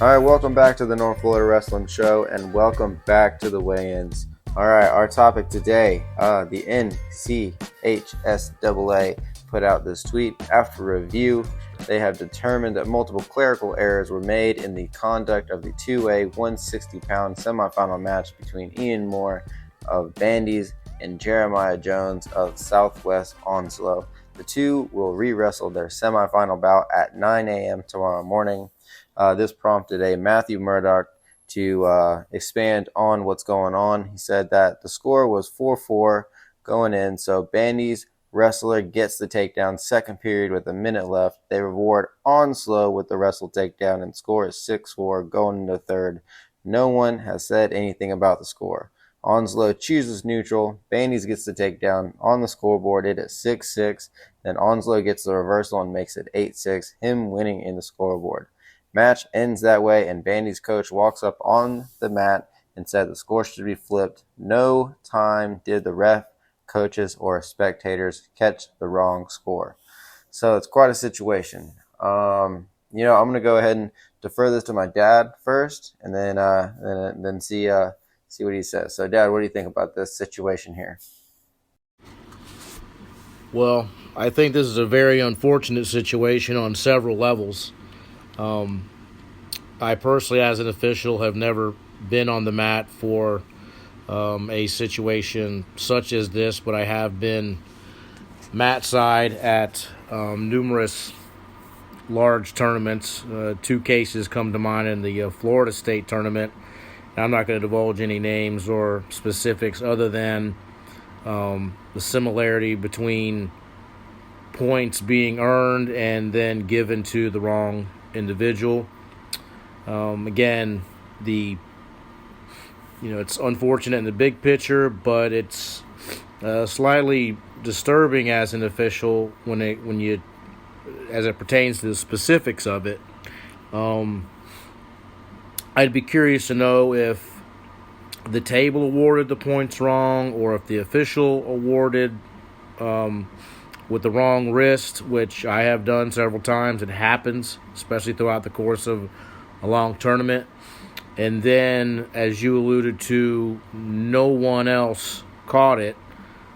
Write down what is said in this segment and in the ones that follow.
All right, welcome back to the North Florida Wrestling Show, and welcome back to the weigh-ins. All right, our topic today, the NCHSAA put out this tweet. After review, they have determined that multiple clerical errors were made in the conduct of the 2A 160-pound semifinal match between Ian Moore of Bandies and Jeremiah Jones of Southwest Onslow. The two will re-wrestle their semifinal bout at 9 a.m. tomorrow morning. This prompted a Matthew Murdoch to expand on what's going on. He said that the score was 4-4 going in, so Bandy's wrestler gets the takedown second period with a minute left. They reward Onslow with the wrestle takedown, and score is 6-4 going into third. No one has said anything about the score. Onslow chooses neutral. Bandy's gets the takedown on the scoreboard. It is 6-6. Then Onslow gets the reversal and makes it 8-6, him winning in the scoreboard. Match ends that way, and Bandy's coach walks up on the mat and said the score should be flipped. No time did the ref, coaches, or spectators catch the wrong score. So it's quite a situation. I'm going to go ahead and defer this to my dad first, and then see what he says. So, Dad, what do you think about this situation here? Well, I think this is a very unfortunate situation on several levels. I personally, as an official, have never been on the mat for a situation such as this, but I have been mat side at numerous large tournaments. Two cases come to mind in the Florida State tournament. I'm not going to divulge any names or specifics other than the similarity between points being earned and then given to the wrong individual. Again, it's unfortunate in the big picture, but it's slightly disturbing as an official as it pertains to the specifics of it. I'd be curious to know if the table awarded the points wrong, or if the official awarded with the wrong wrist, which I have done several times. It happens, especially throughout the course of a long tournament. And then, as you alluded to, no one else caught it,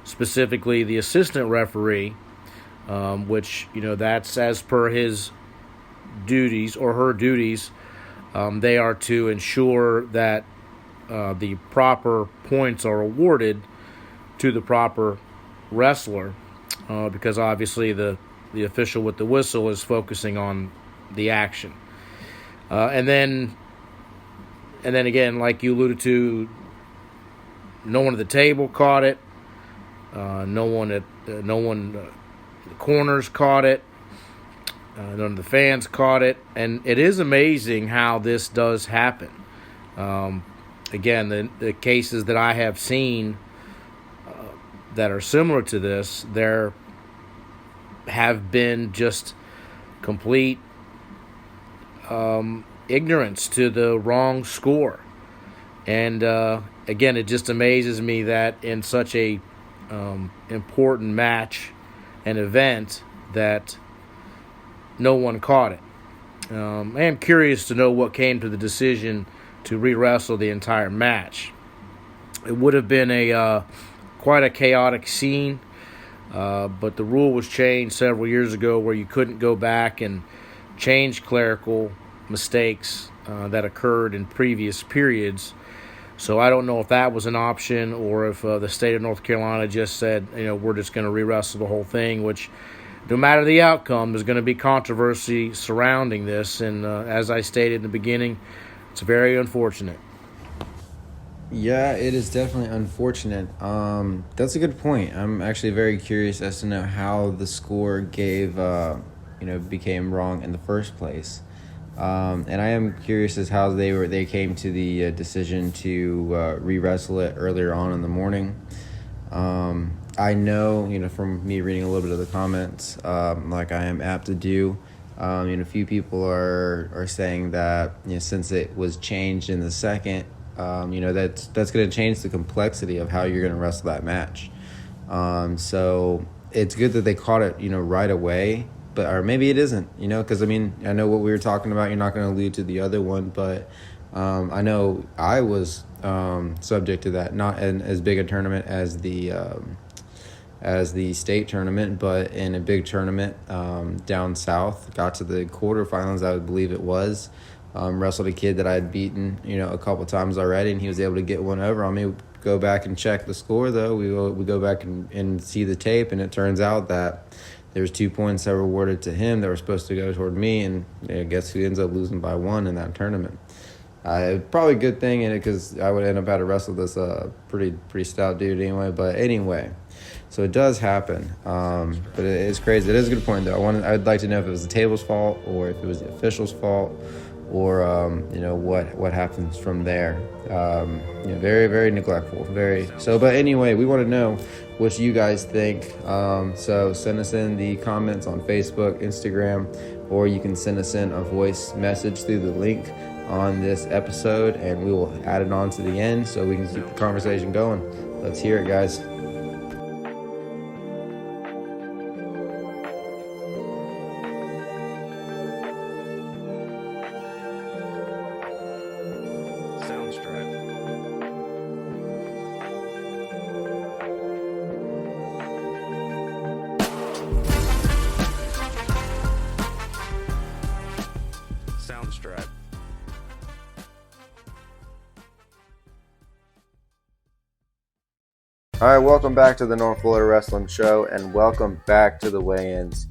specifically the assistant referee, which, that's as per his duties or her duties. They are to ensure that the proper points are awarded to the proper wrestler, because obviously the official with the whistle is focusing on the action. And then again, like you alluded to, no one at the table caught it. No one in the corners caught it. None of the fans caught it. And it is amazing how this does happen. Again, the cases that I have seen that are similar to this, there have been just complete ignorance to the wrong score. And again, it just amazes me that in such a important match and event that no one caught it. I am curious to know what came to the decision to re-wrestle the entire match. It would have been quite a chaotic scene, but the rule was changed several years ago where you couldn't go back and change clerical mistakes that occurred in previous periods. So I don't know if that was an option, or if the state of North Carolina just said, we're just going to re-wrestle the whole thing, which, no matter the outcome, there's going to be controversy surrounding this. And as I stated in the beginning, it's very unfortunate. Yeah, it is definitely unfortunate. That's a good point. I'm actually very curious as to know how the score became wrong in the first place. And I am curious as how they came to the decision to re-wrestle it earlier on in the morning. I know, from me reading a little bit of the comments, like I am apt to do, a few people are saying that, since it was changed in the second, that's going to change the complexity of how you're going to wrestle that match. So it's good that they caught it, right away. but or maybe it isn't, because I mean, I know what we were talking about. You're not going to allude to the other one, but I know I was subject to that, not in as big a tournament as the state tournament, but in a big tournament down south. Got to the quarterfinals, I would believe it was. Wrestled a kid that I had beaten, a couple times already, and he was able to get one over on me. Go back and check the score, though. We go back and see the tape, and it turns out that there's 2 points that were awarded to him that were supposed to go toward me, and guess who ends up losing by 1 in that tournament? Probably a good thing in it, because I would end up having to wrestle this pretty stout dude anyway. But anyway, so it does happen. But it's crazy. It is a good point, though. I'd like to know if it was the table's fault or if it was the official's fault, or what happens from there. Very, very neglectful. But anyway, we want to know what you guys think. So send us in the comments on Facebook, Instagram, or you can send us in a voice message through the link on this episode, and we will add it on to the end so we can keep the conversation going. Let's hear it, guys. All right, welcome back to the North Florida Wrestling Show, and welcome back to the weigh-ins.